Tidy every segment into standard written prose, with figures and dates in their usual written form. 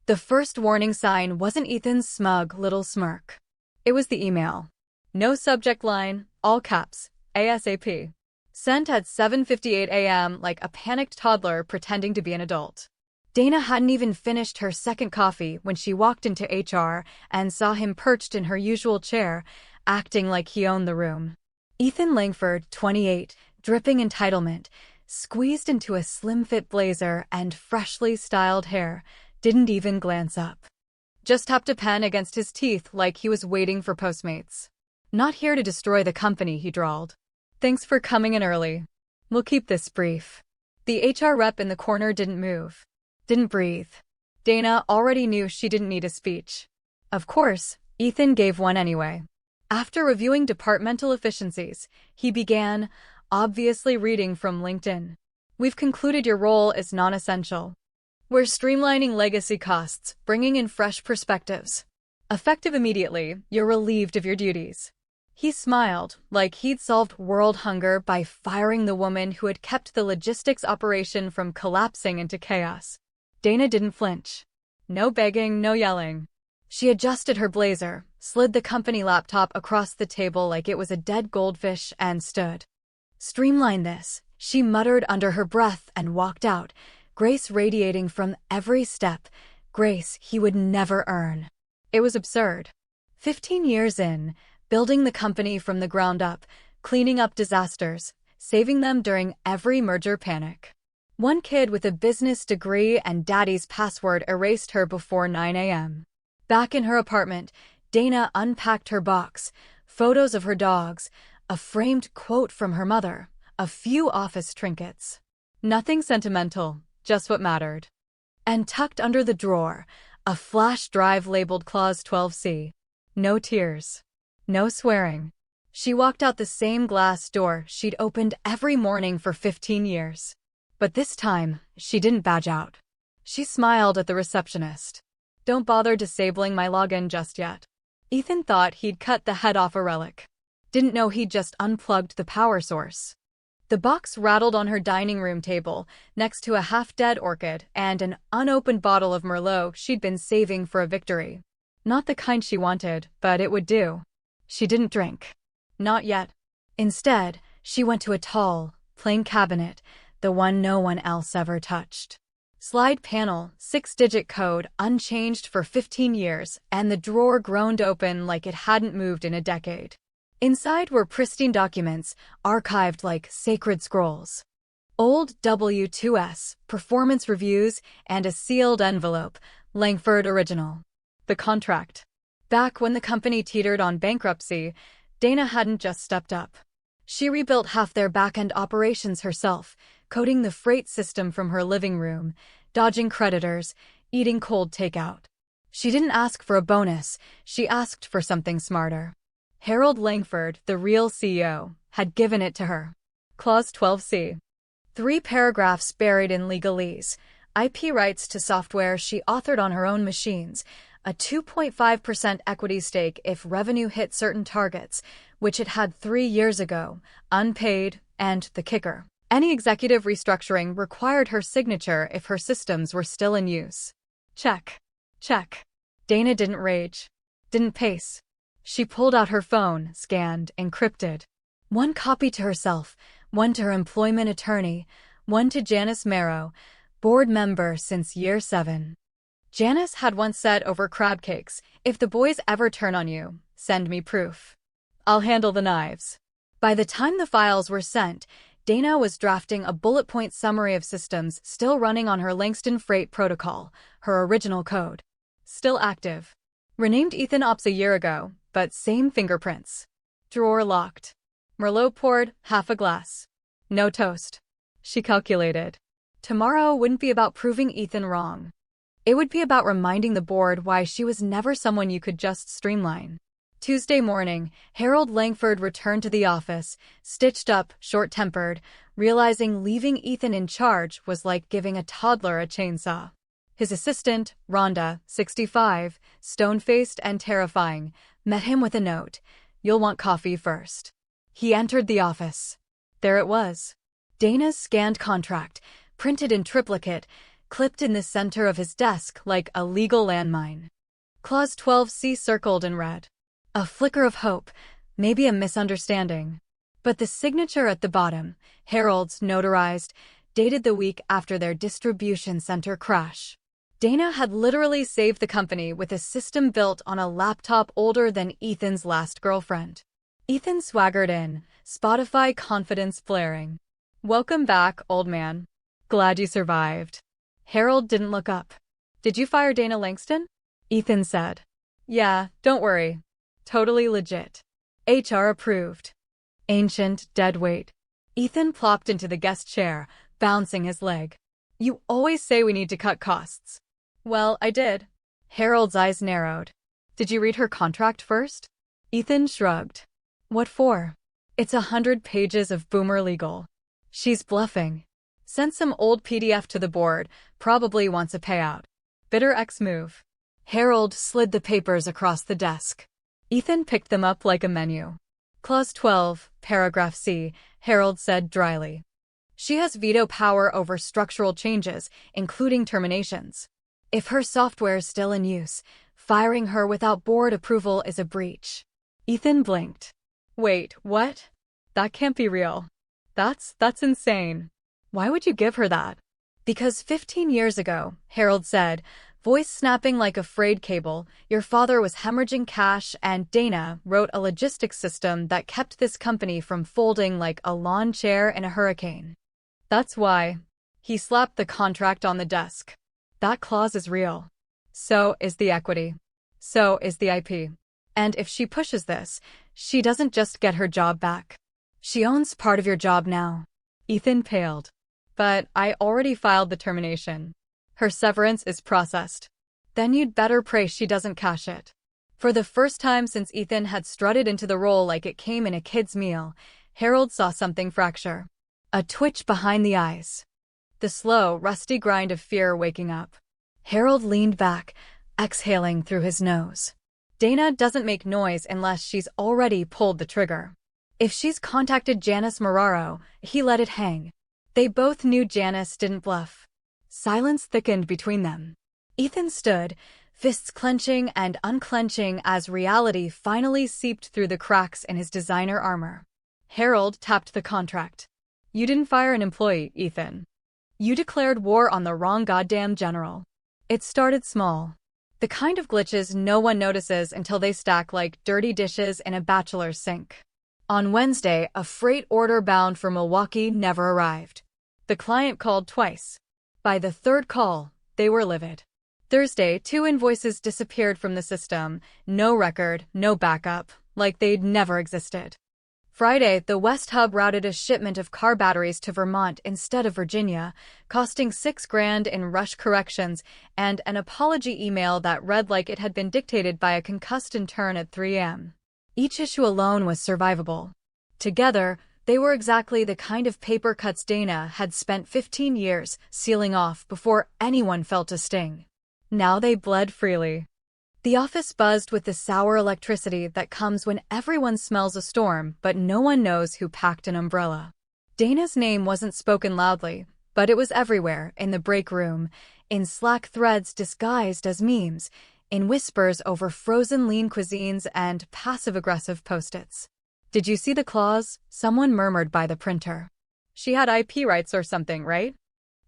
The first warning sign wasn't Ethan's smug little smirk. It was the email. No subject line, all caps, ASAP. Sent at 7:58 a.m. like a panicked toddler pretending to be an adult. Dana hadn't even finished her second coffee when she walked into HR and saw him perched in her usual chair, acting like he owned the room. Ethan Langford, 28, dripping entitlement, squeezed into a slim-fit blazer and freshly styled hair, didn't even glance up. Just tapped a pen against his teeth like he was waiting for Postmates. Not here to destroy the company, he drawled. Thanks for coming in early. We'll keep this brief. The HR rep in the corner didn't move. Didn't breathe. Dana already knew she didn't need a speech. Of course, Ethan gave one anyway. After reviewing departmental efficiencies, he began, obviously reading from LinkedIn. We've concluded your role is non-essential. We're streamlining legacy costs, bringing in fresh perspectives. Effective immediately, you're relieved of your duties. He smiled, like he'd solved world hunger by firing the woman who had kept the logistics operation from collapsing into chaos. Dana didn't flinch. No begging, no yelling. She adjusted her blazer, slid the company laptop across the table like it was a dead goldfish, and stood. Streamline this, she muttered under her breath and walked out, grace radiating from every step, grace he would never earn. It was absurd. 15 years in, building the company from the ground up, cleaning up disasters, saving them during every merger panic. One kid with a business degree and daddy's password erased her before 9 a.m. Back in her apartment, Dana unpacked her box, photos of her dogs, a framed quote from her mother, a few office trinkets. Nothing sentimental, just what mattered. And tucked under the drawer, a flash drive labeled Clause 12C. No tears. No swearing. She walked out the same glass door she'd opened every morning for 15 years. But this time, she didn't badge out. She smiled at the receptionist. Don't bother disabling my login just yet. Ethan thought he'd cut the head off a relic. Didn't know he'd just unplugged the power source. The box rattled on her dining room table, next to a half-dead orchid and an unopened bottle of Merlot she'd been saving for a victory. Not the kind she wanted, but it would do. She didn't drink. Not yet. Instead, she went to a tall, plain cabinet, the one no one else ever touched. Slide panel, 6-digit code, unchanged for 15 years, and the drawer groaned open like it hadn't moved in a decade. Inside were pristine documents, archived like sacred scrolls. Old W-2S, performance reviews, and a sealed envelope, Langford original. The contract. Back when the company teetered on bankruptcy, Dana hadn't just stepped up. She rebuilt half their back-end operations herself, coding the freight system from her living room, dodging creditors, eating cold takeout. She didn't ask for a bonus, she asked for something smarter. Harold Langford, the real CEO, had given it to her. Clause 12C. 3 paragraphs buried in legalese, IP rights to software she authored on her own machines, a 2.5% equity stake if revenue hit certain targets, which it had 3 years ago, unpaid, and the kicker. Any executive restructuring required her signature if her systems were still in use. Check. Check. Dana didn't rage. Didn't pace. She pulled out her phone, scanned, encrypted. 1 copy to herself, 1 to her employment attorney, 1 to Janice Marrow, board member since year 7. Janice had once said over crab cakes, if the boys ever turn on you, send me proof. I'll handle the knives. By the time the files were sent, Dana was drafting a bullet point summary of systems still running on her Langston Freight protocol, her original code. Still active. Renamed Ethan Ops a year ago, but same fingerprints. Drawer locked. Merlot poured, half a glass. No toast. She calculated. Tomorrow wouldn't be about proving Ethan wrong. It would be about reminding the board why she was never someone you could just streamline. Tuesday morning, Harold Langford returned to the office, stitched up, short-tempered, realizing leaving Ethan in charge was like giving a toddler a chainsaw. His assistant, Rhonda, 65, stone-faced and terrifying, met him with a note. You'll want coffee first. He entered the office. There it was. Dana's scanned contract, printed in triplicate, clipped in the center of his desk like a legal landmine. Clause 12C circled in red. A flicker of hope, maybe a misunderstanding. But the signature at the bottom, Harold's notarized, dated the week after their distribution center crash. Dana had literally saved the company with a system built on a laptop older than Ethan's last girlfriend. Ethan swaggered in, Spotify confidence flaring. "Welcome back, old man. Glad you survived." Harold didn't look up. "Did you fire Dana Langston?" Ethan said. "Yeah, don't worry. Totally legit. HR approved." Ancient dead weight. Ethan plopped into the guest chair, bouncing his leg. "You always say we need to cut costs." "Well, I did." Harold's eyes narrowed. "Did you read her contract first?" Ethan shrugged. "What for?" "It's 100 pages of boomer legal." "She's bluffing." "Sent some old PDF to the board, probably wants a payout." Bitter X move. Harold slid the papers across the desk. Ethan picked them up like a menu. Clause 12, paragraph C, Harold said dryly. "She has veto power over structural changes, including terminations. If her software is still in use, firing her without board approval is a breach." Ethan blinked. "Wait, what? That can't be real. That's insane. Why would you give her that?" "Because 15 years ago," Harold said, voice snapping like a frayed cable, "your father was hemorrhaging cash and Dana wrote a logistics system that kept this company from folding like a lawn chair in a hurricane. That's why." He slapped the contract on the desk. "That clause is real. So is the equity. So is the IP. And if she pushes this, she doesn't just get her job back. She owns part of your job now." Ethan paled. "But I already filed the termination. Her severance is processed." "Then you'd better pray she doesn't cash it." For the first time since Ethan had strutted into the role like it came in a kid's meal, Harold saw something fracture. A twitch behind the eyes. The slow, rusty grind of fear waking up. Harold leaned back, exhaling through his nose. Dana doesn't make noise unless she's already pulled the trigger. If she's contacted Janice Moraro, he let it hang. They both knew Janice didn't bluff. Silence thickened between them. Ethan stood, fists clenching and unclenching as reality finally seeped through the cracks in his designer armor. Harold tapped the contract. "You didn't fire an employee, Ethan. You declared war on the wrong goddamn general." It started small. The kind of glitches no one notices until they stack like dirty dishes in a bachelor's sink. On Wednesday, a freight order bound for Milwaukee never arrived. The client called twice. By the third call, they were livid. Thursday, 2 invoices disappeared from the system, no record, no backup, like they'd never existed. Friday, the West Hub routed a shipment of car batteries to Vermont instead of Virginia, costing $6,000 in rush corrections and an apology email that read like it had been dictated by a concussed intern at 3 a.m. Each issue alone was survivable. Together, they were exactly the kind of paper cuts Dana had spent 15 years sealing off before anyone felt a sting. Now they bled freely. The office buzzed with the sour electricity that comes when everyone smells a storm but no one knows who packed an umbrella. Dana's name wasn't spoken loudly, but it was everywhere, in the break room, in Slack threads disguised as memes, in whispers over frozen lean cuisines and passive-aggressive post-its. "Did you see the clause?" someone murmured by the printer. "She had IP rights or something, right?"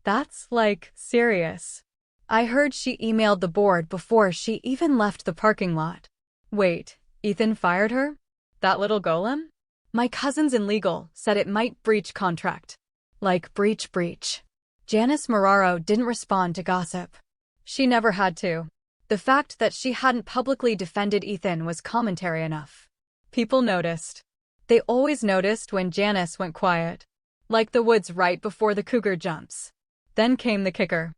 "That's, like, serious." "I heard she emailed the board before she even left the parking lot." "Wait, Ethan fired her? That little golem?" "My cousin's in legal, said it might breach contract." Like breach. Janice Moraro didn't respond to gossip. She never had to. The fact that she hadn't publicly defended Ethan was commentary enough. People noticed. They always noticed when Janice went quiet. Like the woods right before the cougar jumps. Then came the kicker.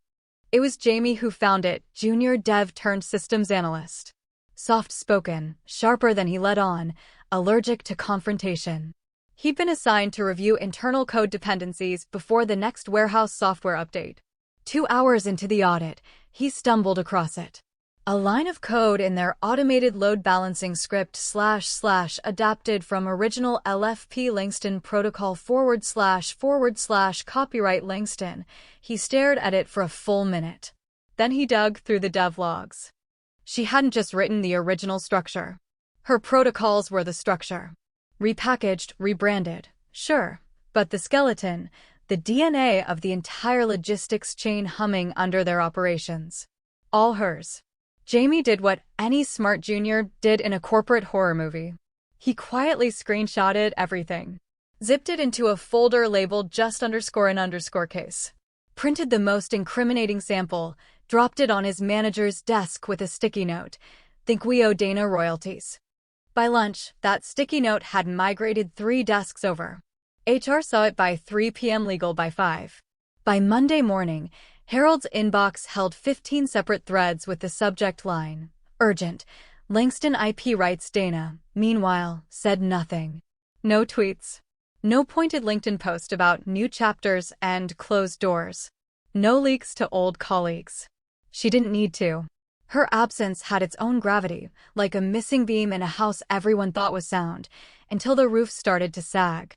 It was Jamie who found it, junior dev turned systems analyst. Soft-spoken, sharper than he let on, allergic to confrontation. He'd been assigned to review internal code dependencies before the next warehouse software update. 2 hours into the audit, he stumbled across it. A line of code in their automated load balancing script / adapted from original LFP Langston protocol / copyright Langston. He stared at it for a full minute. Then he dug through the dev logs. She hadn't just written the original structure. Her protocols were the structure. Repackaged, rebranded, sure, but the skeleton, the DNA of the entire logistics chain humming under their operations. All hers. Jamie did what any smart junior did in a corporate horror movie. He quietly screenshotted everything. Zipped it into a folder labeled just _ case. Printed the most incriminating sample, dropped it on his manager's desk with a sticky note. Think we owe Dana royalties. By lunch, that sticky note had migrated 3 desks over. HR saw it by 3 p.m. legal by 5. By Monday morning, Harold's inbox held 15 separate threads with the subject line, urgent, Langston IP rights Dana, meanwhile, said nothing. No tweets. No pointed LinkedIn post about new chapters and closed doors. No leaks to old colleagues. She didn't need to. Her absence had its own gravity, like a missing beam in a house everyone thought was sound, until the roof started to sag.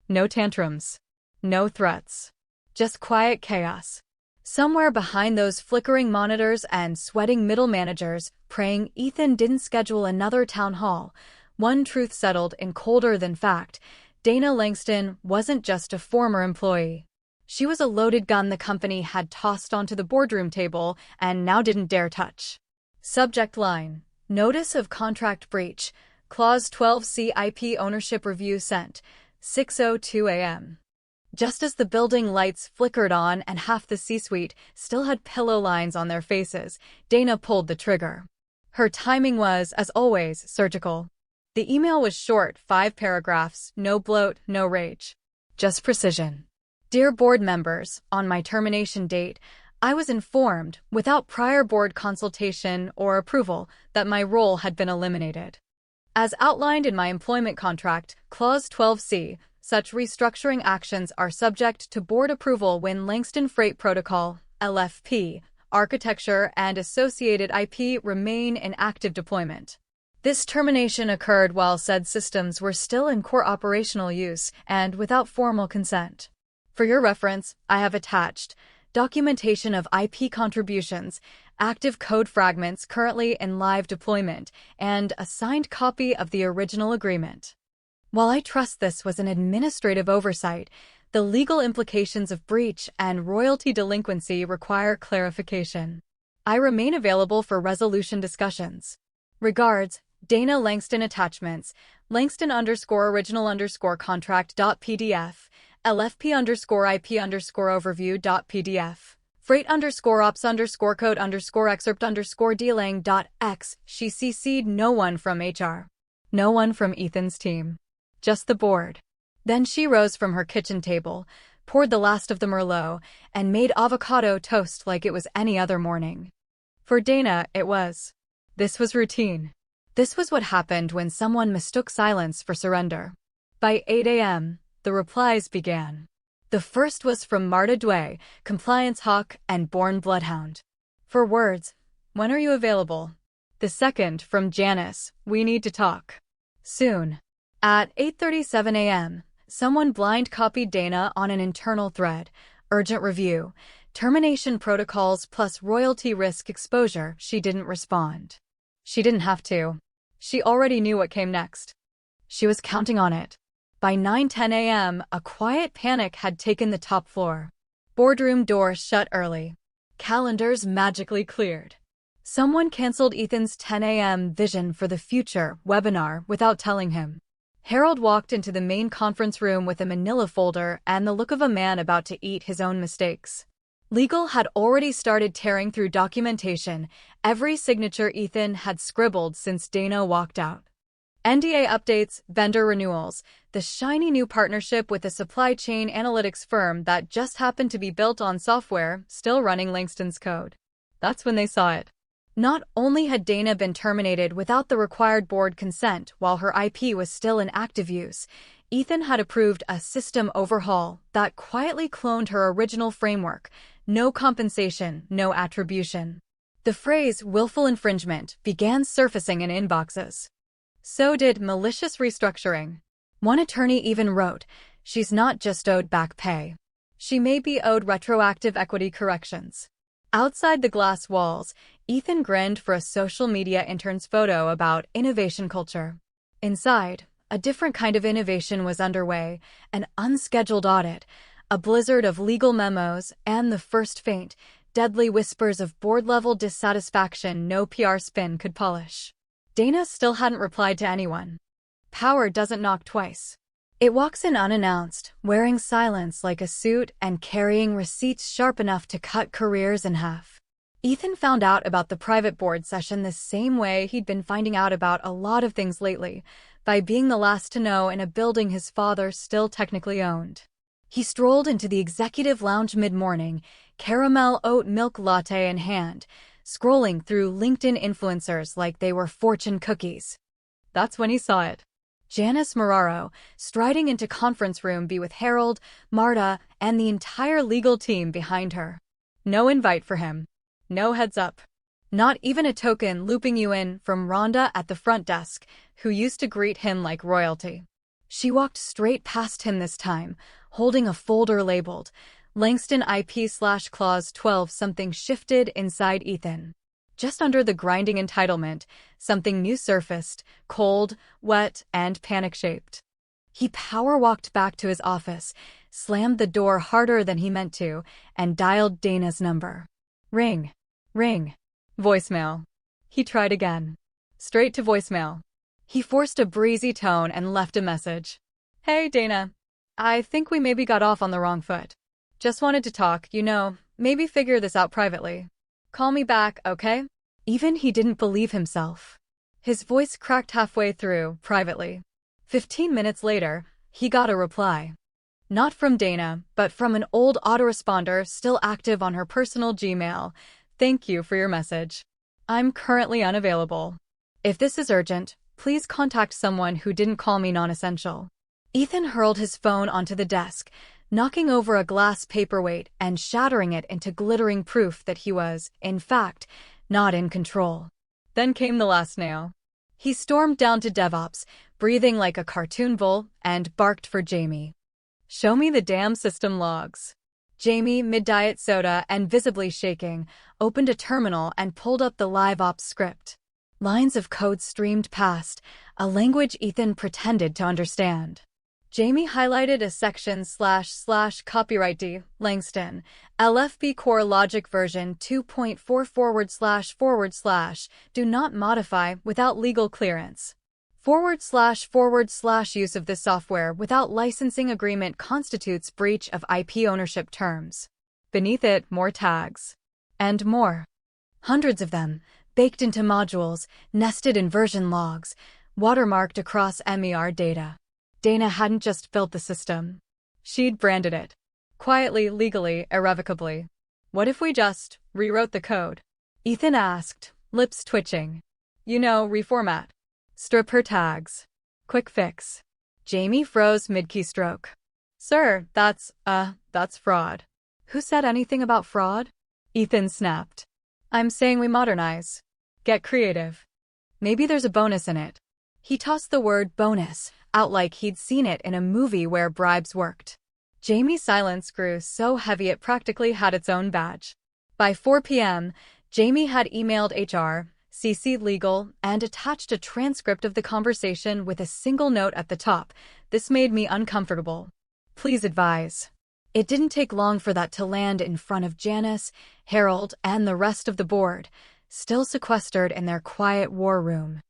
No tantrums. No threats. Just quiet chaos. Somewhere behind those flickering monitors and sweating middle managers, praying Ethan didn't schedule another town hall, one truth settled in colder than fact. Dana Langston wasn't just a former employee. She was a loaded gun the company had tossed onto the boardroom table and now didn't dare touch. Subject line, Notice of Contract Breach, Clause 12C IP Ownership Review sent, 6:02 a.m. Just as the building lights flickered on and half the C-suite still had pillow lines on their faces, Dana pulled the trigger. Her timing was, as always, surgical. The email was short, 5 paragraphs, no bloat, no rage. Just precision. Dear board members, on my termination date, I was informed, without prior board consultation or approval, that my role had been eliminated. As outlined in my employment contract, Clause 12C, such restructuring actions are subject to board approval when Langston Freight Protocol, LFP, architecture and associated IP remain in active deployment. This termination occurred while said systems were still in core operational use and without formal consent. For your reference, I have attached documentation of IP contributions, active code fragments currently in live deployment, and a signed copy of the original agreement. While I trust this was an administrative oversight, the legal implications of breach and royalty delinquency require clarification. I remain available for resolution discussions. Regards, Dana Langston Attachments, Langston_original_contract.pdf, LFP_IP_overview.pdf, freight_ops_code_excerpt_dealing.x. She CC'd no one from HR. No one from Ethan's team. Just the board. Then she rose from her kitchen table, poured the last of the Merlot, and made avocado toast like it was any other morning. For Dana, it was. This was routine. This was what happened when someone mistook silence for surrender. By 8 a.m., the replies began. The first was from Marta Dway, compliance hawk and born bloodhound. For words, when are you available? The second from Janice, we need to talk. Soon. At 8:37 a.m., someone blind copied Dana on an internal thread, urgent review, termination protocols plus royalty risk exposure. She didn't respond. She didn't have to. She already knew what came next. She was counting on it. By 9:10 a.m., a quiet panic had taken the top floor. Boardroom doors shut early. Calendars magically cleared. Someone canceled Ethan's 10 a.m. Vision for the Future webinar without telling him. Harold walked into the main conference room with a manila folder and the look of a man about to eat his own mistakes. Legal had already started tearing through documentation, every signature Ethan had scribbled since Dana walked out. NDA updates, vendor renewals, the shiny new partnership with a supply chain analytics firm that just happened to be built on software still running Langston's code. That's when they saw it. Not only had Dana been terminated without the required board consent while her IP was still in active use, Ethan had approved a system overhaul that quietly cloned her original framework. No compensation, no attribution. The phrase willful infringement began surfacing in inboxes. So did malicious restructuring. One attorney even wrote, "She's not just owed back pay. She may be owed retroactive equity corrections." Outside the glass walls, Ethan grinned for a social media intern's photo about innovation culture. Inside, a different kind of innovation was underway, an unscheduled audit, a blizzard of legal memos, and the first faint, deadly whispers of board-level dissatisfaction no PR spin could polish. Dana still hadn't replied to anyone. Power doesn't knock twice. It walks in unannounced, wearing silence like a suit and carrying receipts sharp enough to cut careers in half. Ethan found out about the private board session the same way he'd been finding out about a lot of things lately, by being the last to know in a building his father still technically owned. He strolled into the executive lounge mid-morning, caramel oat milk latte in hand, scrolling through LinkedIn influencers like they were fortune cookies. That's when he saw it. Janice Marraro, striding into conference room B with Harold, Marta, and the entire legal team behind her. No invite for him. No heads up. Not even a token looping you in from Rhonda at the front desk, who used to greet him like royalty. She walked straight past him this time, holding a folder labeled Langston IP/Clause 12. Something shifted inside Ethan. Just under the grinding entitlement, something new surfaced, cold, wet, and panic-shaped. He power-walked back to his office, slammed the door harder than he meant to, and dialed Dana's number. Ring. Ring. Voicemail. He tried again. Straight to voicemail. He forced a breezy tone and left a message. "Hey, Dana. I think we maybe got off on the wrong foot. Just wanted to talk, maybe figure this out privately. Call me back, okay?" Even he didn't believe himself. His voice cracked halfway through, privately. 15 minutes later, he got a reply. Not from Dana, but from an old autoresponder still active on her personal Gmail. "Thank you for your message. I'm currently unavailable. If this is urgent, please contact someone who didn't call me non-essential." Ethan hurled his phone onto the desk, knocking over a glass paperweight and shattering it into glittering proof that he was, in fact, not in control. Then came the last nail. He stormed down to DevOps, breathing like a cartoon bull, and barked for Jamie. "Show me the damn system logs." Jamie, mid-diet soda and visibly shaking, opened a terminal and pulled up the live ops script. Lines of code streamed past, a language Ethan pretended to understand. Jamie highlighted a section / copyright D, Langston, LFB Core Logic version 2.4 / do not modify without legal clearance. / use of this software without licensing agreement constitutes breach of IP ownership terms. Beneath it, more tags. And more. Hundreds of them, baked into modules, nested in version logs, watermarked across MER data. Dana hadn't just built the system. She'd branded it. Quietly, legally, irrevocably. "What if we just rewrote the code?" Ethan asked, lips twitching. Reformat. Strip her tags. Quick fix. Jamie froze mid-keystroke. "Sir, that's fraud." "Who said anything about fraud?" Ethan snapped. "I'm saying we modernize. Get creative. Maybe there's a bonus in it." He tossed the word bonus out like he'd seen it in a movie where bribes worked. Jamie's silence grew so heavy it practically had its own badge. By 4 p.m., Jamie had emailed HR, CC'd legal, and attached a transcript of the conversation with a single note at the top. "This made me uncomfortable. Please advise." It didn't take long for that to land in front of Janice, Harold, and the rest of the board, still sequestered in their quiet war room.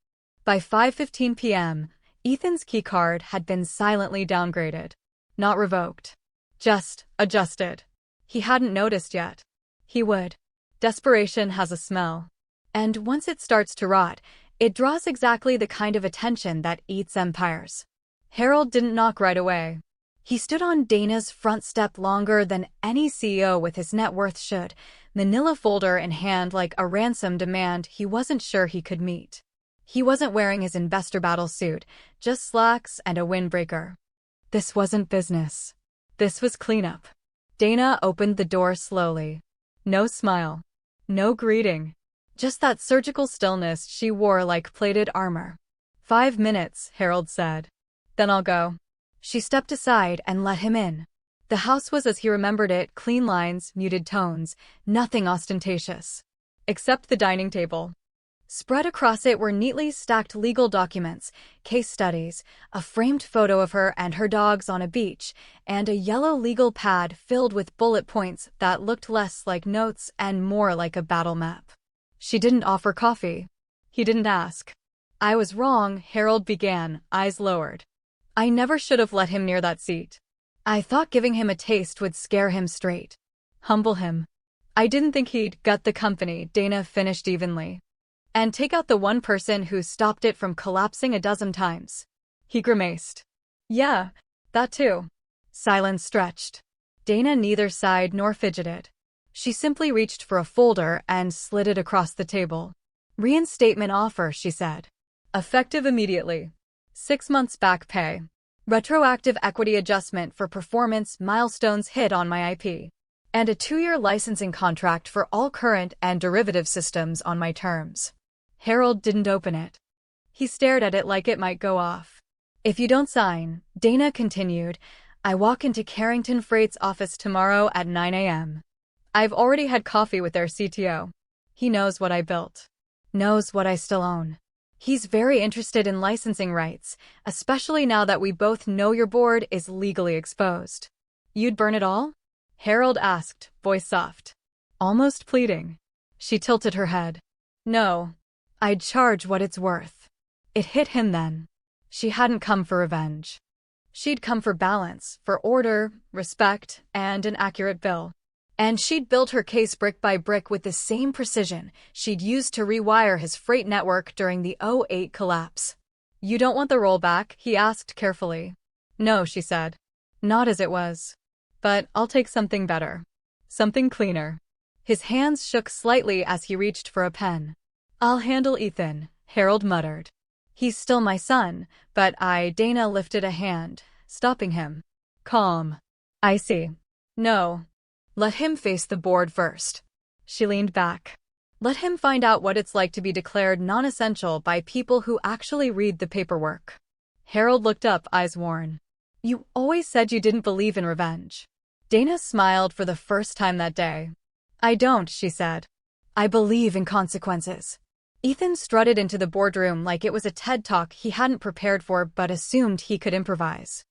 By 5:15 p.m., Ethan's keycard had been silently downgraded. Not revoked. Just adjusted. He hadn't noticed yet. He would. Desperation has a smell. And once it starts to rot, it draws exactly the kind of attention that eats empires. Harold didn't knock right away. He stood on Dana's front step longer than any CEO with his net worth should, manila folder in hand like a ransom demand he wasn't sure he could meet. He wasn't wearing his investor battle suit, just slacks and a windbreaker. This wasn't business. This was cleanup. Dana opened the door slowly. No smile. No greeting. Just that surgical stillness she wore like plated armor. 5 minutes, Harold said. Then I'll go. She stepped aside and let him in. The house was as he remembered it, clean lines, muted tones, nothing ostentatious. Except the dining table. Spread across it were neatly stacked legal documents, case studies, a framed photo of her and her dogs on a beach, and a yellow legal pad filled with bullet points that looked less like notes and more like a battle map. She didn't offer coffee. He didn't ask. I was wrong, Harold began, eyes lowered. I never should have let him near that seat. I thought giving him a taste would scare him straight. Humble him. I didn't think he'd gut the company, Dana finished evenly. And take out the one person who stopped it from collapsing a dozen times. He grimaced. Yeah, that too. Silence stretched. Dana neither sighed nor fidgeted. She simply reached for a folder and slid it across the table. Reinstatement offer, she said. Effective immediately. 6 months back pay. Retroactive equity adjustment for performance milestones hit on my IP. And a 2-year licensing contract for all current and derivative systems on my terms. Harold didn't open it. He stared at it like it might go off. If you don't sign, Dana continued, I walk into Carrington Freight's office tomorrow at 9 a.m. I've already had coffee with their CTO. He knows what I built. Knows what I still own. He's very interested in licensing rights, especially now that we both know your board is legally exposed. You'd burn it all? Harold asked, voice soft. Almost pleading. She tilted her head. No. I'd charge what it's worth. It hit him then. She hadn't come for revenge. She'd come for balance, for order, respect, and an accurate bill. And she'd built her case brick by brick with the same precision she'd used to rewire his freight network during the '08 collapse. You don't want the rollback? He asked carefully. No, she said. Not as it was. But I'll take something better. Something cleaner. His hands shook slightly as he reached for a pen. I'll handle Ethan, Harold muttered. He's still my son, but Dana lifted a hand, stopping him. Calm. I see. No. Let him face the board first. She leaned back. Let him find out what it's like to be declared non-essential by people who actually read the paperwork. Harold looked up, eyes worn. You always said you didn't believe in revenge. Dana smiled for the first time that day. I don't, she said. I believe in consequences. Ethan strutted into the boardroom like it was a TED Talk he hadn't prepared for but assumed he could improvise.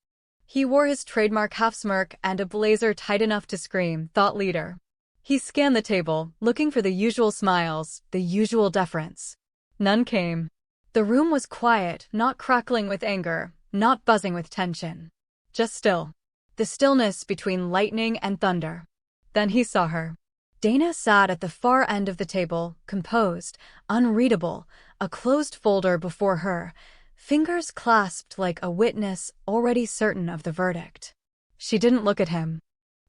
He wore his trademark half-smirk and a blazer tight enough to scream, thought leader. He scanned the table, looking for the usual smiles, the usual deference. None came. The room was quiet, not crackling with anger, not buzzing with tension. Just still. The stillness between lightning and thunder. Then he saw her. Dana sat at the far end of the table, composed, unreadable, a closed folder before her, fingers clasped like a witness already certain of the verdict. She didn't look at him.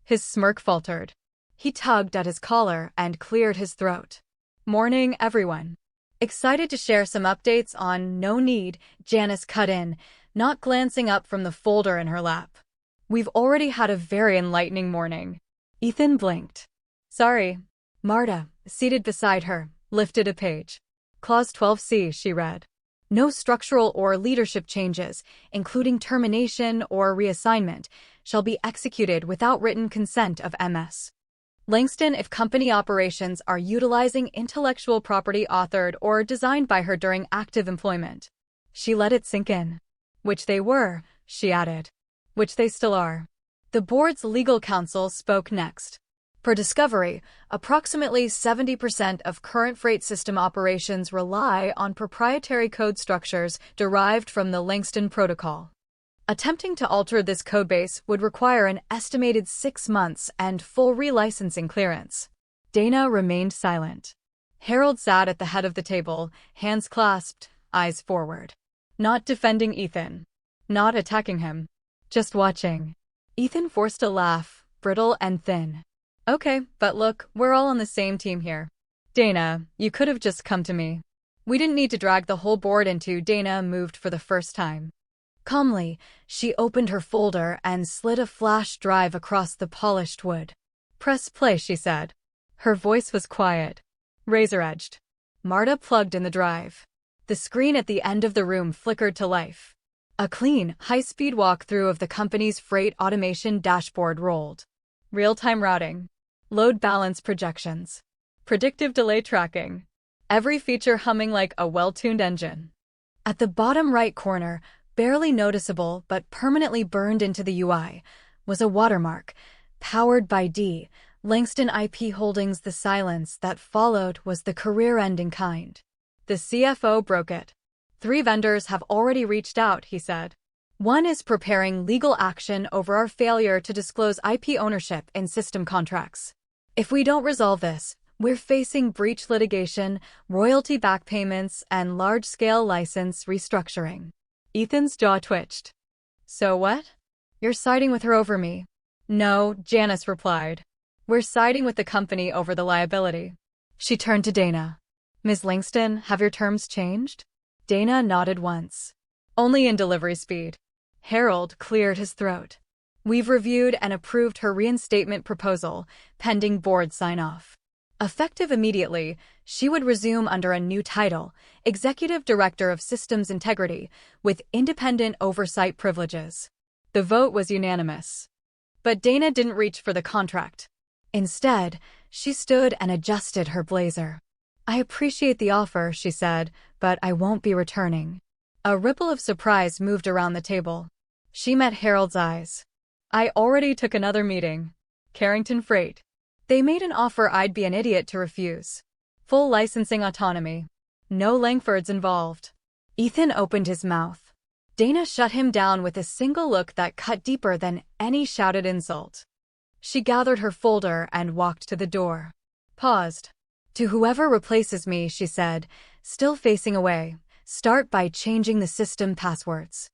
His smirk faltered. He tugged at his collar and cleared his throat. Morning, everyone. Excited to share some updates on No Need, Janice cut in, not glancing up from the folder in her lap. We've already had a very enlightening morning. Ethan blinked. Sorry. Marta, seated beside her, lifted a page. Clause 12C, she read. No structural or leadership changes, including termination or reassignment, shall be executed without written consent of MS. Langston if company operations are utilizing intellectual property authored or designed by her during active employment. She let it sink in. Which they were, she added. Which they still are. The board's legal counsel spoke next. Per discovery, approximately 70% of current freight system operations rely on proprietary code structures derived from the Langston Protocol. Attempting to alter this codebase would require an estimated 6 months and full relicensing clearance. Dana remained silent. Harold sat at the head of the table, hands clasped, eyes forward. Not defending Ethan. Not attacking him. Just watching. Ethan forced a laugh, brittle and thin. Okay, but look, we're all on the same team here. Dana, you could have just come to me. We didn't need to drag the whole board into. Dana moved for the first time. Calmly, she opened her folder and slid a flash drive across the polished wood. Press play, she said. Her voice was quiet. Razor-edged. Marta plugged in the drive. The screen at the end of the room flickered to life. A clean, high-speed walkthrough of the company's freight automation dashboard rolled. Real-time routing. Load balance projections. Predictive delay tracking. Every feature humming like a well-tuned engine. At the bottom right corner, barely noticeable but permanently burned into the UI, was a watermark, powered by D. Langston IP Holdings. The silence that followed was the career-ending kind. The CFO broke it. 3 vendors have already reached out, he said. One is preparing legal action over our failure to disclose IP ownership in system contracts. If we don't resolve this, we're facing breach litigation, royalty back payments, and large-scale license restructuring. Ethan's jaw twitched. So what? You're siding with her over me? No, Janice replied. We're siding with the company over the liability. She turned to Dana. Ms. Langston, have your terms changed? Dana nodded once. Only in delivery speed. Harold cleared his throat. We've reviewed and approved her reinstatement proposal, pending board sign-off. Effective immediately, she would resume under a new title, Executive Director of Systems Integrity, with independent oversight privileges. The vote was unanimous. But Dana didn't reach for the contract. Instead, she stood and adjusted her blazer. I appreciate the offer, she said, but I won't be returning. A ripple of surprise moved around the table. She met Harold's eyes. I already took another meeting. Carrington Freight. They made an offer I'd be an idiot to refuse. Full licensing autonomy. No Langfords involved. Ethan opened his mouth. Dana shut him down with a single look that cut deeper than any shouted insult. She gathered her folder and walked to the door. Paused. To whoever replaces me, she said, still facing away, start by changing the system passwords.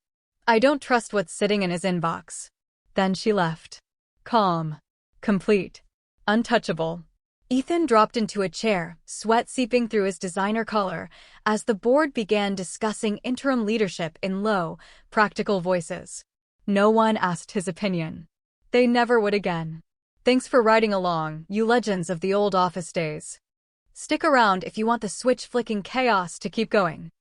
I don't trust what's sitting in his inbox. Then she left. Calm. Complete. Untouchable. Ethan dropped into a chair, sweat seeping through his designer collar, as the board began discussing interim leadership in low, practical voices. No one asked his opinion. They never would again. Thanks for riding along, you legends of the old office days. Stick around if you want the switch-flicking chaos to keep going.